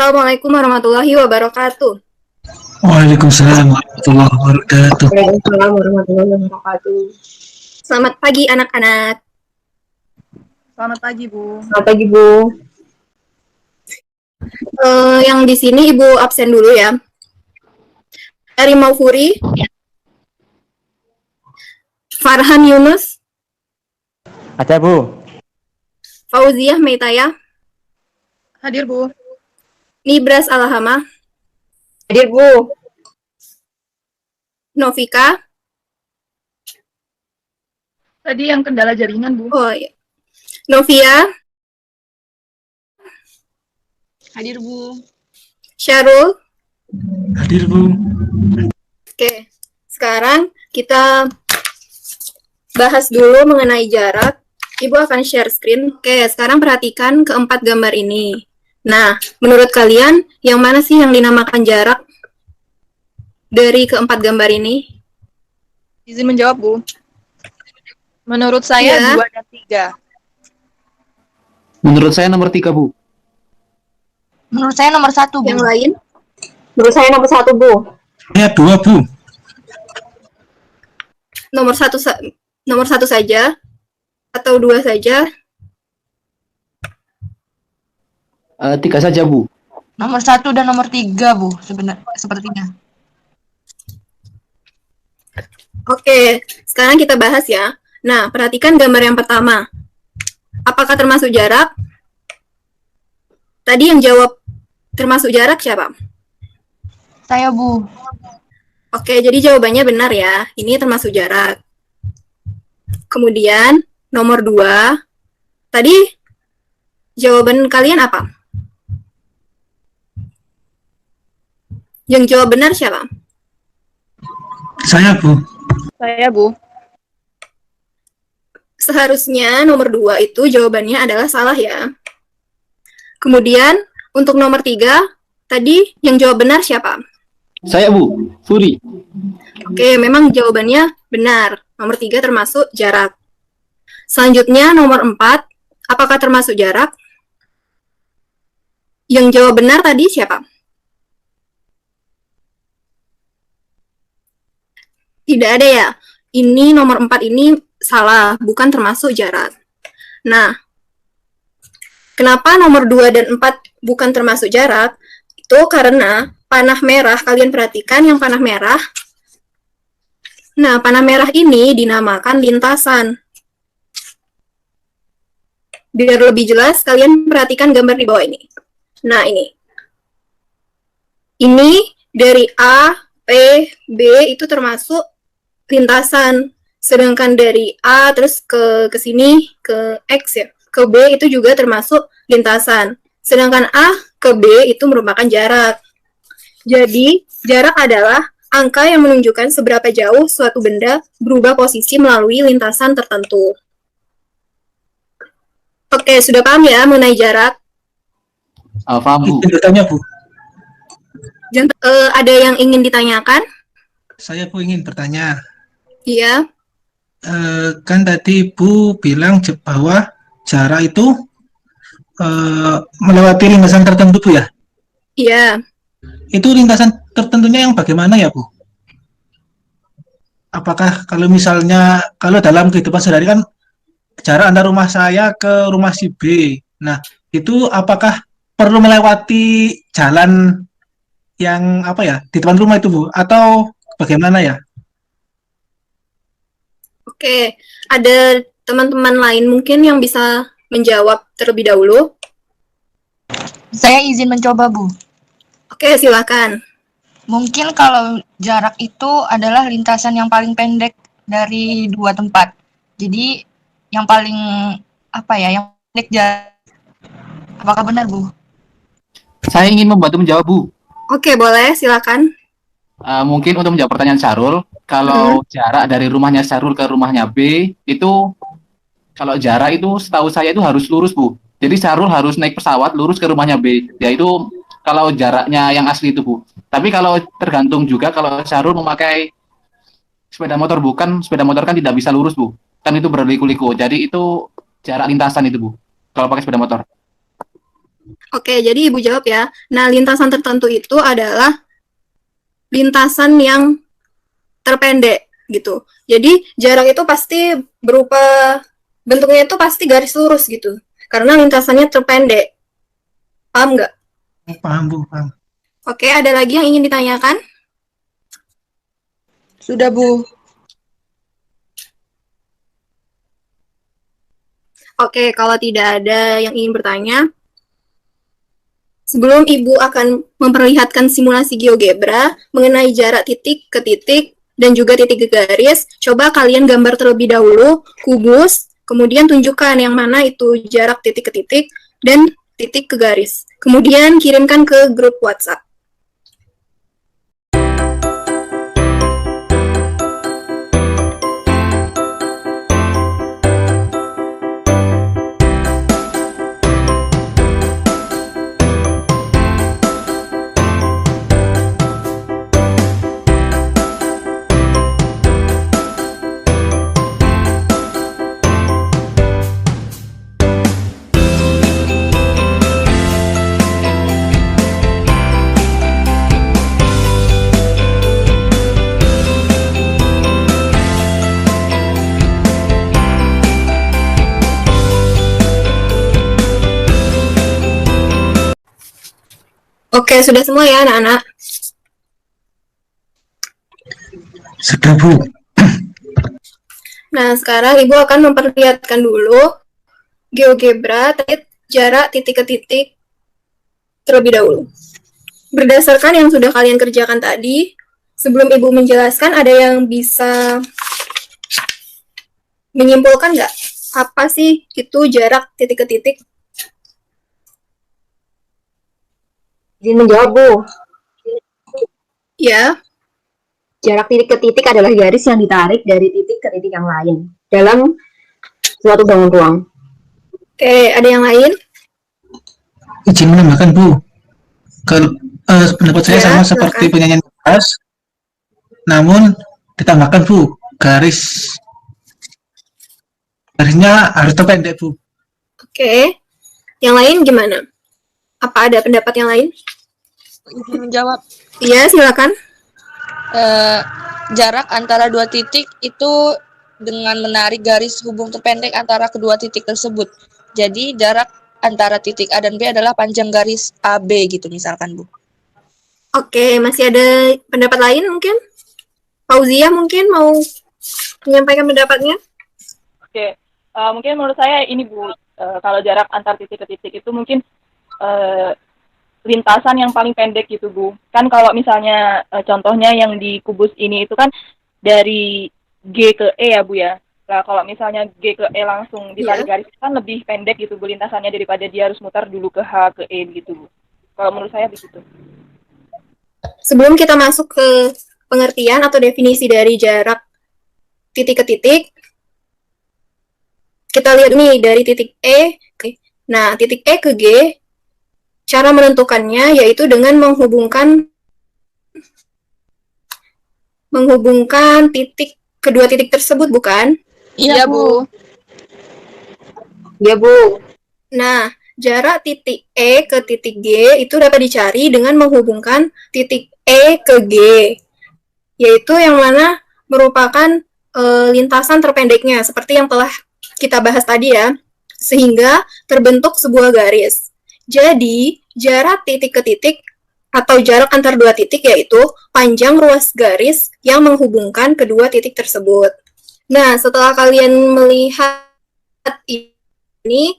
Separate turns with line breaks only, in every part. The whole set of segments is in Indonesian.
Assalamualaikum warahmatullahi wabarakatuh.
Waalaikumsalam warahmatullahi wabarakatuh.
Waalaikumsalam warahmatullahi wabarakatuh. Selamat pagi anak-anak.
Selamat pagi, Bu.
Selamat pagi, Bu. Yang di sini Ibu absen dulu ya. Eri Maufuri, Farhan Yunus,
Ada, Bu.
Fauziah Meitaya,
Hadir, Bu.
Nibras Alahama, hadir Bu. Novika,
Tadi yang kendala jaringan, Bu.
oh iya. Novia,
Hadir, Bu.
Syarul.
Hadir, Bu.
Oke, sekarang kita bahas dulu mengenai jarak. Ibu akan share screen. Oke, sekarang perhatikan keempat gambar ini. Nah, menurut kalian, yang mana sih yang dinamakan jarak dari keempat gambar ini?
Izin menjawab, Bu. Menurut saya,
Iya.
2 dan 3.
Menurut saya nomor 3, Bu.
Menurut saya nomor 1, Bu.
Yang lain? Menurut saya nomor 1, Bu.
Ya, 2, Bu.
Nomor 1 saja? Atau 2 saja?
3 saja, Bu.
Nomor 1 dan nomor 3, Bu, sepertinya.
Oke, sekarang kita bahas ya. Nah, perhatikan gambar yang pertama. Apakah termasuk jarak? Tadi yang jawab termasuk jarak siapa?
Saya, Bu.
Oke, jadi jawabannya benar ya. Ini termasuk jarak. Kemudian, nomor 2. Tadi jawaban kalian apa? Yang jawab benar siapa?
Saya, Bu.
Saya, Bu.
Seharusnya nomor 2 itu jawabannya adalah salah ya. Kemudian, untuk nomor 3, tadi yang jawab benar siapa?
Saya, Bu. Furi.
Oke, memang jawabannya benar. Nomor 3 termasuk jarak. Selanjutnya, nomor 4, apakah termasuk jarak? Yang jawab benar tadi siapa? Tidak ada ya. Ini nomor 4 ini salah, bukan termasuk jarak. Nah, kenapa nomor 2 dan 4 bukan termasuk jarak? Itu karena panah merah, kalian perhatikan yang panah merah. Nah, panah merah ini dinamakan lintasan. Biar lebih jelas, kalian perhatikan gambar di bawah ini. Nah, ini. Ini dari A, P, B itu termasuk lintasan. Sedangkan dari A terus ke sini, ke X ya, ke B itu juga termasuk lintasan. Sedangkan A ke B itu merupakan jarak. Jadi, jarak adalah angka yang menunjukkan seberapa jauh suatu benda berubah posisi melalui lintasan tertentu. Oke, sudah paham ya mengenai jarak?
Paham, Bu.
Izin bertanya, Bu.
Ada yang ingin ditanyakan?
Saya, Bu, ingin bertanya.
Iya.
Kan tadi Bu bilang bahwa jarak itu melewati lintasan tertentu, Bu, ya?
Iya.
Itu lintasan tertentunya yang bagaimana ya, Bu? Apakah kalau misalnya, kalau dalam kehidupan sehari kan jarak antara rumah saya ke rumah si B. Nah, itu apakah perlu melewati jalan yang apa ya, di depan rumah itu, Bu? Atau bagaimana ya?
Oke, ada teman-teman lain mungkin yang bisa menjawab terlebih dahulu?
Saya izin mencoba, Bu.
Oke, silakan.
Mungkin kalau jarak itu adalah lintasan yang paling pendek dari 2 tempat. Jadi, yang paling, yang pendek jarak. Apakah benar, Bu?
Saya ingin membantu menjawab, Bu.
Oke, boleh, silakan.
Mungkin untuk menjawab pertanyaan Syarul, kalau jarak dari rumahnya Syarul ke rumahnya B, itu kalau jarak itu setahu saya itu harus lurus, Bu. Jadi Syarul harus naik pesawat lurus ke rumahnya B. Yaitu kalau jaraknya yang asli itu, Bu. Tapi kalau tergantung juga kalau Syarul memakai sepeda motor, bukan sepeda motor kan tidak bisa lurus, Bu. Kan itu berliku-liku. Jadi itu jarak lintasan itu, Bu. Kalau pakai sepeda motor.
Oke, jadi Ibu jawab ya. Nah, lintasan tertentu itu adalah lintasan yang terpendek gitu. Jadi jarak itu pasti berupa bentuknya itu pasti garis lurus gitu. Karena lintasannya terpendek. Paham nggak?
Paham, Bu, paham.
Oke, ada lagi yang ingin ditanyakan?
Sudah, Bu.
Oke, kalau tidak ada yang ingin bertanya, sebelum Ibu akan memperlihatkan simulasi GeoGebra mengenai jarak titik ke titik dan juga titik ke garis, coba kalian gambar terlebih dahulu kubus, kemudian tunjukkan yang mana itu jarak titik ke titik dan titik ke garis. Kemudian kirimkan ke grup WhatsApp. Oke, sudah semua ya anak-anak?
Sudah, Bu.
Nah, sekarang Ibu akan memperlihatkan dulu GeoGebra jarak titik ke titik terlebih dahulu. Berdasarkan yang sudah kalian kerjakan tadi, sebelum Ibu menjelaskan, ada yang bisa menyimpulkan nggak? Apa sih itu jarak titik ke titik?
Izin menjawab, Bu.
Ya,
Jarak titik ke titik adalah garis yang ditarik dari titik ke titik yang lain dalam suatu bangun ruang.
oke, ada yang lain?
Izin menambahkan, Bu. Pendapat saya
Ya,
sama
silakan.
seperti penyanyi atas, namun ditambahkan, Bu, garisnya harus terpendek, Bu.
Oke, yang lain gimana? Apa ada pendapat yang lain?
Izin menjawab.
Iya, silakan.
Jarak antara dua titik itu dengan menarik garis hubung terpendek antara kedua titik tersebut. Jadi jarak antara titik A dan B adalah panjang garis AB gitu misalkan, Bu.
Oke, masih ada pendapat lain mungkin? Fauzia mungkin mau menyampaikan pendapatnya?
Oke, mungkin menurut saya ini Bu, kalau jarak antar titik ke titik itu mungkin lintasan yang paling pendek gitu Bu. Kan kalau misalnya contohnya yang di kubus ini itu kan dari G ke E ya Bu ya. Nah kalau misalnya G ke E langsung ditarik garis kan lebih pendek gitu Bu lintasannya daripada dia harus mutar dulu ke H ke E gitu Bu. Kalau menurut saya begitu.
Sebelum kita masuk ke pengertian atau definisi dari jarak titik ke titik, kita lihat nih dari titik E. Nah, titik E ke G, cara menentukannya yaitu dengan menghubungkan kedua titik tersebut, bukan?
Iya, Bu.
Ya, Bu.
Nah, jarak titik E ke titik G itu dapat dicari dengan menghubungkan titik E ke G, yaitu yang mana merupakan lintasan terpendeknya, seperti yang telah kita bahas tadi ya, sehingga terbentuk sebuah garis. Jadi, jarak titik ke titik atau jarak antar dua titik yaitu panjang ruas garis yang menghubungkan kedua titik tersebut. Nah, setelah kalian melihat ini,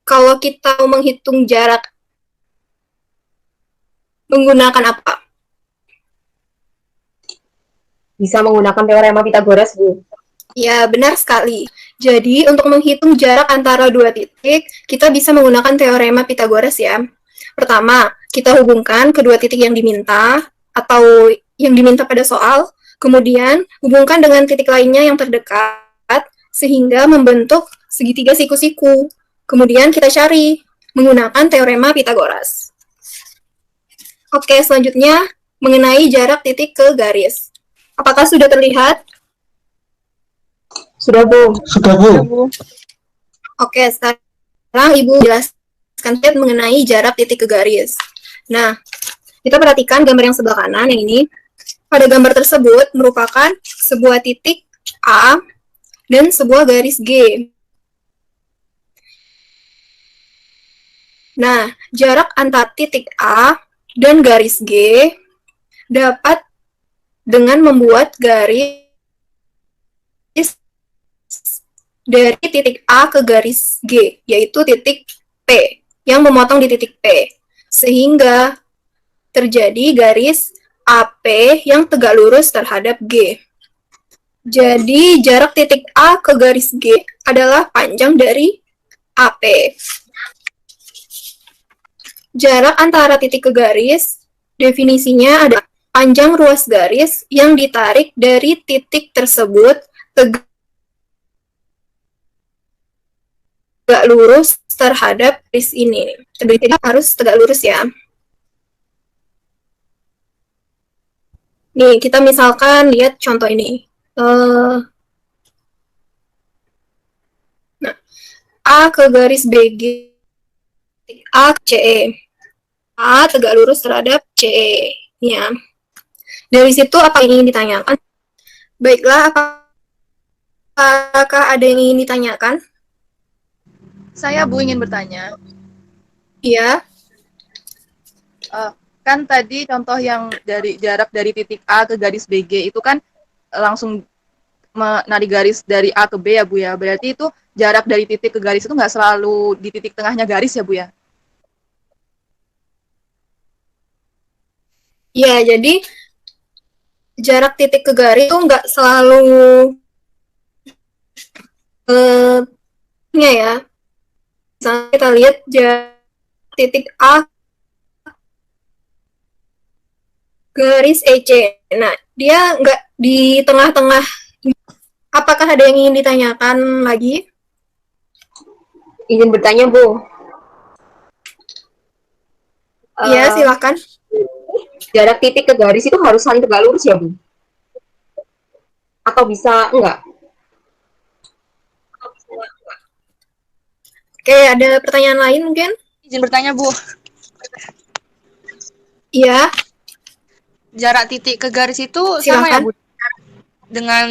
kalau kita mau menghitung jarak menggunakan apa?
Bisa menggunakan teorema Pythagoras, Bu.
Ya, benar sekali. Jadi, untuk menghitung jarak antara dua titik, kita bisa menggunakan teorema Pythagoras ya. Pertama, kita hubungkan kedua titik yang diminta atau yang diminta pada soal, kemudian hubungkan dengan titik lainnya yang terdekat, sehingga membentuk segitiga siku-siku. Kemudian kita cari menggunakan teorema Pythagoras. Oke, selanjutnya mengenai jarak titik ke garis. Apakah sudah terlihat?
Sudah, Bu.
Sudah, Bu.
Oke, sekarang Ibu jelaskan lihat mengenai jarak titik ke garis. Nah, kita perhatikan gambar yang sebelah kanan yang ini. Pada gambar tersebut merupakan sebuah titik A dan sebuah garis G. Nah, jarak antar titik A dan garis G dapat dengan membuat garis dari titik A ke garis G, yaitu titik P, yang memotong di titik P. Sehingga terjadi garis AP yang tegak lurus terhadap G. Jadi, jarak titik A ke garis G adalah panjang dari AP. Jarak antara titik ke garis, definisinya adalah panjang ruas garis yang ditarik dari titik tersebut tegak lurus terhadap garis ini. Jadi harus tegak lurus ya. Nih, kita misalkan lihat contoh ini. Nah, A ke garis BG, A ke CE. A tegak lurus terhadap CE. Ya. Dari situ apa yang ingin ditanyakan? Baiklah, apakah ada yang ingin ditanyakan?
Saya Bu ingin bertanya,
Iya.
kan tadi contoh yang dari jarak dari titik A ke garis BG itu kan langsung menarik garis dari A ke B ya Bu ya. Berarti itu jarak dari titik ke garis itu nggak selalu di titik tengahnya garis ya Bu ya?
Ya, jadi jarak titik ke garis itu nggak selalu ya. Misalnya kita lihat jarak titik A garis EC. Nah, dia nggak di tengah-tengah. Apakah ada yang ingin ditanyakan lagi?
Izin bertanya, Bu.
Iya, silakan.
Jarak titik ke garis itu harus saling tegak lurus ya, Bu? Atau bisa enggak?
Oke, ada pertanyaan lain mungkin?
Izin bertanya, Bu.
Iya,
Jarak titik ke garis itu sama ya,
silakan.
Bu? Dengan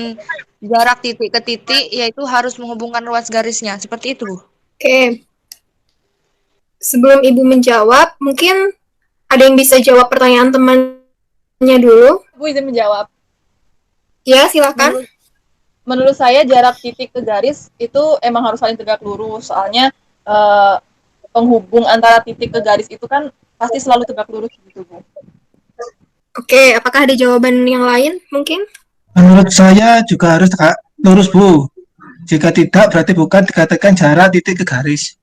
jarak titik ke titik, yaitu harus menghubungkan ruas garisnya. Seperti itu, Bu.
Oke. Sebelum Ibu menjawab, mungkin ada yang bisa jawab pertanyaan temannya dulu?
Bu izin menjawab.
Ya, silakan.
Menurut saya jarak titik ke garis itu emang harus saling tegak lurus. Soalnya penghubung antara titik ke garis itu kan pasti selalu tegak lurus gitu, Bu.
Oke, apakah ada jawaban yang lain mungkin?
Menurut saya juga harus tegak lurus, Bu. Jika tidak, berarti bukan dikatakan jarak titik ke garis.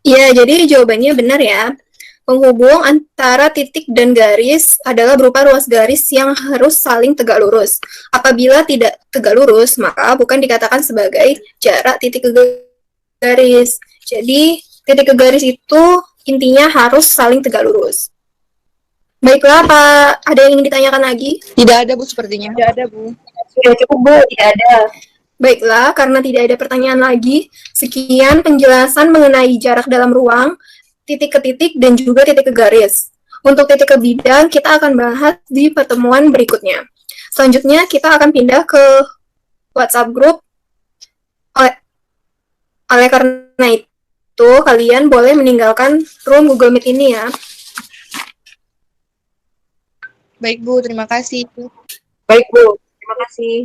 Iya, jadi jawabannya benar ya. Penghubung antara titik dan garis adalah berupa ruas garis yang harus saling tegak lurus. Apabila tidak tegak lurus, maka bukan dikatakan sebagai jarak titik ke garis. Jadi, titik ke garis itu intinya harus saling tegak lurus. Baiklah, apa ada yang ingin ditanyakan lagi?
Tidak ada, Bu, sepertinya.
Tidak ada, Bu.
Sudah cukup, Bu. Tidak ada.
Baiklah, karena tidak ada pertanyaan lagi, sekian penjelasan mengenai jarak dalam ruang, titik ke titik, dan juga titik ke garis. Untuk titik ke bidang, kita akan bahas di pertemuan berikutnya. Selanjutnya, kita akan pindah ke WhatsApp group. Oleh karena itu, kalian boleh meninggalkan room Google Meet ini ya.
Baik, Bu. Terima kasih.
Baik, Bu. Terima kasih.